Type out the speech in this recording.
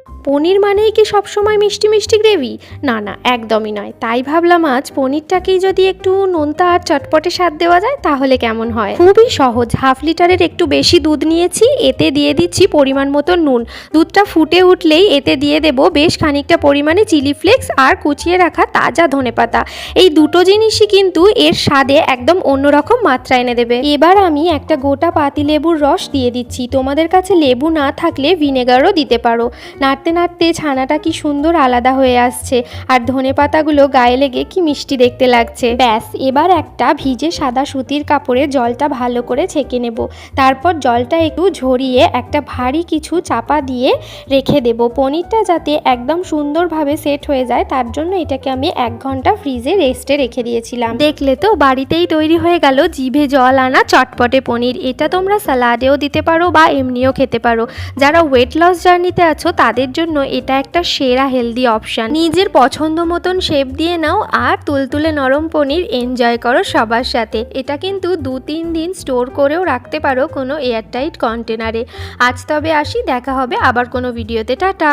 পনির মানেই কি সবসময় মিষ্টি মিষ্টি গ্রেভি? না না, একদমই নয়। তাই ভাবলাম আজ পনিরটাকেই যদি একটু নোনতা আর চটপটে স্বাদ দেওয়া যায় তাহলে কেমন হয়। খুবই সহজ। হাফ লিটারের একটু বেশি দুধ নিয়েছি, এতে দিয়ে দিচ্ছি পরিমাণ মতো নুন। দুধটা ফুটে উঠলেই এতে দিয়ে দেব বেশ খানিকটা পরিমাণে চিলি ফ্লেক্স আর কুচিয়ে রাখা তাজা ধনেপাতা। এই দুটো জিনিসই কিন্তু এর স্বাদে একদম অন্যরকম মাত্রা এনে দেবে। এবার আমি একটা গোটা পাতিলেবুর রস দিয়ে দিচ্ছি। তোমাদের কাছে লেবু না থাকলে ভিনেগারও দিতে পারো। নাড়তে নাড়তে ছানাটা কি সুন্দর আলাদা হয়ে আসছে, আর ধনেপাতাগুলো গায়ে লেগে কি মিষ্টি দেখতে লাগছে। ব্যাস, এবার একটা ভিজে সাদা সুতির কাপড়ে জলটা ভালো করে ছেঁকে নেব। তারপর জলটা একটু ঝরিয়ে একটা ভারী কিছু চাপা দিয়ে রেখে দেব। পনিরটা যাতে একদম সুন্দরভাবে সেট হয়ে যায় তার জন্য এটাকে আমি 1 ঘন্টা ফ্রিজে রেস্টে রেখে দিয়েছিলাম। দেখলে তো, বাড়িতেই তৈরি হয়ে গেল জিভে জল আনা চটপটে পনির। এটা তোমরা সালাডেও দিতে পারো বা এমনিও খেতে পারো। যারা ওয়েট লস জার্নিতে আছো তাদের জন্য এটা একটা সেরা হেলদি অপশান। নিজের পছন্দ মতন শেপ দিয়ে নাও আর তুলতুলে নরম পনির এনজয় করো সবার সাথে। এটা কিন্তু 2-3 দিন স্টোর করেও রাখতে পারো কোনো এয়ারটাইট কন্টেনারে। আজ তবে আসি, দেখা হবে আবার কোনো ভিডিওতে। টাটা।